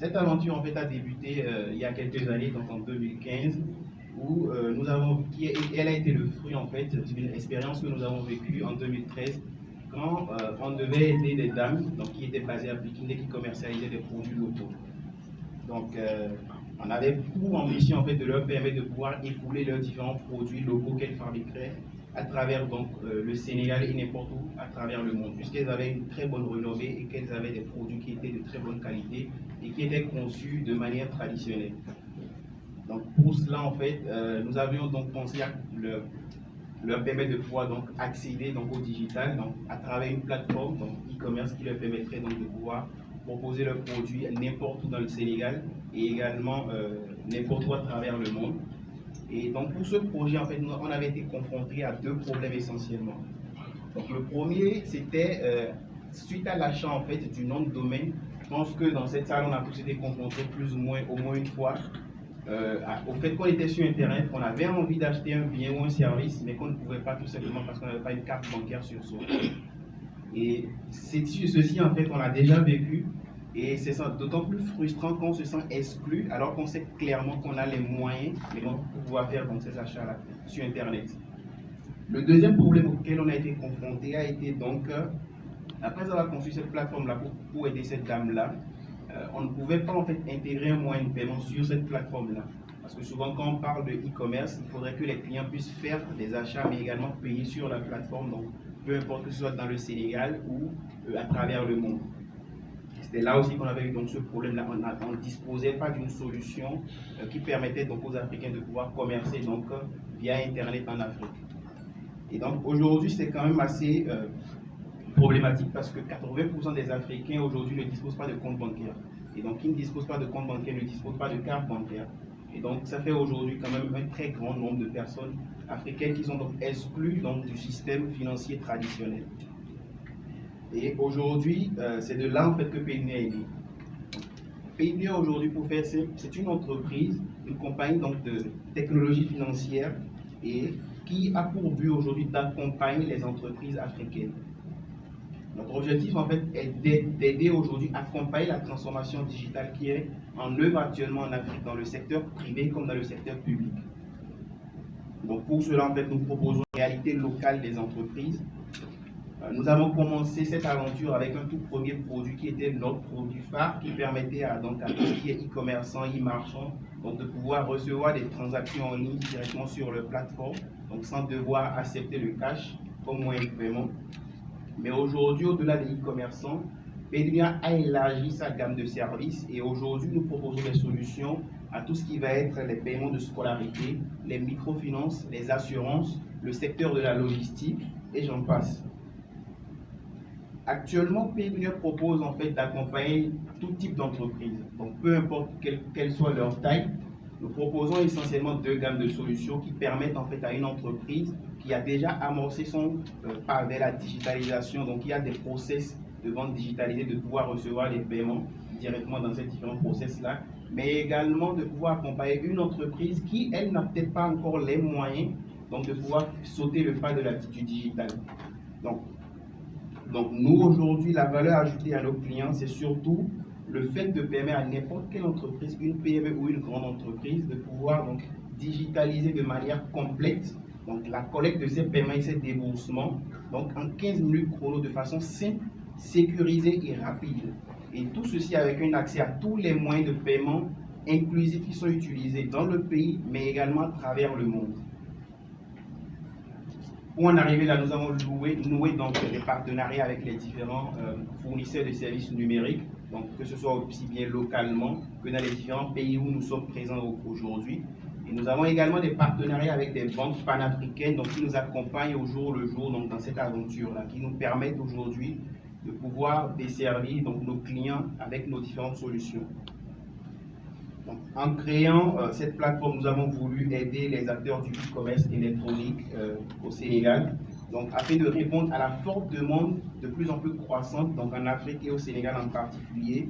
Cette aventure en fait a débuté il y a quelques années, donc en 2015, où elle a été le fruit en fait d'une expérience que nous avons vécue en 2013 quand on devait aider des dames donc, qui étaient basées à Pékin et qui commercialisaient des produits locaux. Donc on avait pour ambition en fait de leur permettre de pouvoir écouler leurs différents produits locaux qu'elles fabriqueraient à travers donc le Sénégal et n'importe où à travers le monde, puisqu'elles avaient une très bonne renommée et qu'elles avaient des produits qui étaient de très bonne qualité et qui étaient conçus de manière traditionnelle. Donc pour cela en fait, nous avions donc pensé à leur permettre de pouvoir donc accéder donc au digital donc à travers une plateforme donc e-commerce qui leur permettrait donc de pouvoir proposer leurs produits n'importe où dans le Sénégal et également n'importe où à travers le monde. Et donc pour ce projet, en fait, on avait été confronté à deux problèmes essentiellement. Donc le premier, c'était suite à l'achat en fait du nom de domaine. Je pense que dans cette salle, on a tous été confrontés plus ou moins au moins une fois au fait qu'on était sur Internet, qu'on avait envie d'acheter un bien ou un service, mais qu'on ne pouvait pas tout simplement parce qu'on n'avait pas une carte bancaire sur soi. Et ceci en fait, on l'a déjà vécu. Et c'est d'autant plus frustrant qu'on se sent exclu alors qu'on sait clairement qu'on a les moyens pour pouvoir faire donc, ces achats-là sur Internet. Le deuxième problème auquel on a été confronté a été donc, après avoir conçu cette plateforme-là pour aider cette dame-là, on ne pouvait pas en fait intégrer un moyen de paiement sur cette plateforme-là. Parce que souvent quand on parle de e-commerce, il faudrait que les clients puissent faire des achats mais également payer sur la plateforme, donc peu importe que ce soit dans le Sénégal ou à travers le monde. C'était là aussi qu'on avait eu donc ce problème-là. On ne disposait pas d'une solution qui permettait donc aux Africains de pouvoir commercer donc via Internet en Afrique. Et donc aujourd'hui, c'est quand même assez problématique parce que 80% des Africains aujourd'hui ne disposent pas de compte bancaire. Et donc qui ne disposent pas de compte bancaire ne disposent pas de carte bancaire. Et donc ça fait aujourd'hui quand même un très grand nombre de personnes africaines qui sont donc exclues donc, du système financier traditionnel. Et aujourd'hui, c'est de là en fait que Payneer est né. Payneer aujourd'hui, pour faire simple, c'est une entreprise, une compagnie donc, de technologie financière et qui a pour but aujourd'hui d'accompagner les entreprises africaines. Notre objectif en fait est d'aider aujourd'hui à accompagner la transformation digitale qui est en œuvre actuellement en Afrique dans le secteur privé comme dans le secteur public. Donc pour cela en fait nous proposons une réalité locale des entreprises. Nous avons commencé cette aventure avec un tout premier produit qui était notre produit phare qui permettait à tout ce qui est e-commerçant, e-marchand, donc de pouvoir recevoir des transactions en ligne directement sur leur plateforme, donc sans devoir accepter le cash comme moyen de paiement. Mais aujourd'hui, au-delà des e-commerçants, Payneer a élargi sa gamme de services et aujourd'hui, nous proposons des solutions à tout ce qui va être les paiements de scolarité, les microfinances, les assurances, le secteur de la logistique et j'en passe. Actuellement, Payneer propose en fait d'accompagner tout type d'entreprise. Donc, peu importe quelle soit leur taille, nous proposons essentiellement deux gammes de solutions qui permettent en fait à une entreprise qui a déjà amorcé son pas vers la digitalisation, donc il y a des process de vente digitalisée, de pouvoir recevoir les paiements directement dans ces différents process-là, mais également de pouvoir accompagner une entreprise qui, elle, n'a peut-être pas encore les moyens donc de pouvoir sauter le pas du digital. Donc nous, aujourd'hui, la valeur ajoutée à nos clients, c'est surtout le fait de permettre à n'importe quelle entreprise, une PME ou une grande entreprise, de pouvoir donc digitaliser de manière complète donc, la collecte de ces paiements et ces déboursements donc, en 15 minutes chrono de façon simple, sécurisée et rapide. Et tout ceci avec un accès à tous les moyens de paiement inclusifs qui sont utilisés dans le pays, mais également à travers le monde. Pour en arriver là, nous avons noué donc des partenariats avec les différents fournisseurs de services numériques, donc que ce soit aussi bien localement que dans les différents pays où nous sommes présents aujourd'hui. Et nous avons également des partenariats avec des banques panafricaines donc, qui nous accompagnent au jour le jour donc, dans cette aventure-là, qui nous permettent aujourd'hui de pouvoir desservir donc, nos clients avec nos différentes solutions. Donc, en créant cette plateforme, nous avons voulu aider les acteurs du e-commerce électronique au Sénégal, donc afin de répondre à la forte demande de plus en plus croissante donc en Afrique et au Sénégal en particulier,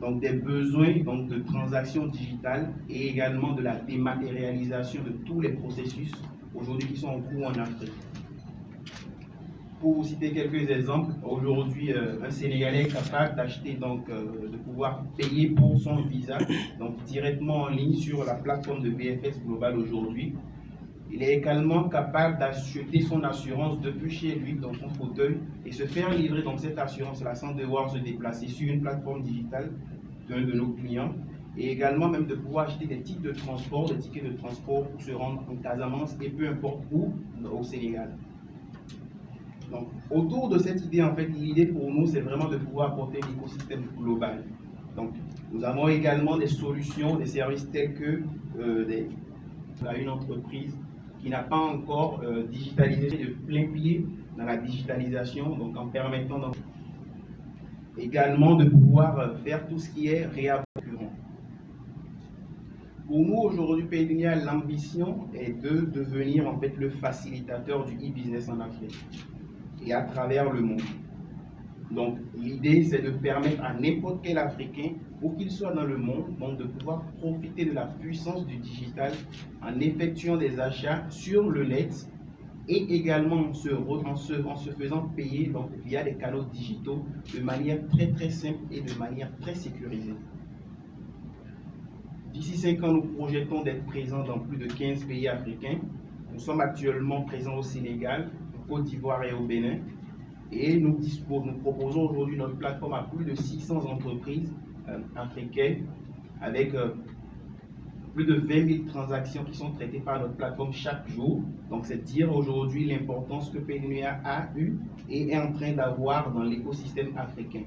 donc des besoins donc, de transactions digitales et également de la dématérialisation de tous les processus aujourd'hui qui sont en cours en Afrique. Pour vous citer quelques exemples, aujourd'hui, un Sénégalais est capable d'acheter, donc de pouvoir payer pour son visa, donc directement en ligne sur la plateforme de BFS Global aujourd'hui. Il est également capable d'acheter son assurance depuis chez lui, dans son fauteuil, et se faire livrer donc cette assurance-là sans devoir se déplacer sur une plateforme digitale d'un de nos clients. Et également même de pouvoir acheter des tickets de transport, pour se rendre en Casamance et peu importe où au Sénégal. Donc, autour de cette idée, en fait, l'idée pour nous, c'est vraiment de pouvoir apporter un écosystème global. Donc, nous avons également des solutions, des services tels que une entreprise qui n'a pas encore digitalisé de plein pied dans la digitalisation, donc en permettant également de pouvoir faire tout ce qui est réapprovisionnement. Pour nous, aujourd'hui, Paydunia, l'ambition est de devenir en fait le facilitateur du e-business en Afrique et à travers le monde. Donc, l'idée, c'est de permettre à n'importe quel Africain, où qu'il soit dans le monde, donc de pouvoir profiter de la puissance du digital en effectuant des achats sur le net et également en se faisant payer donc, via des canaux digitaux de manière très simple et de manière très sécurisée. D'ici 5 ans, nous projetons d'être présents dans plus de 15 pays africains. Nous sommes actuellement présents au Sénégal, en Côte d'Ivoire et au Bénin. Et nous proposons aujourd'hui notre plateforme à plus de 600 entreprises africaines avec plus de 20 000 transactions qui sont traitées par notre plateforme chaque jour. Donc c'est dire aujourd'hui l'importance que Paydunia a eu et est en train d'avoir dans l'écosystème africain.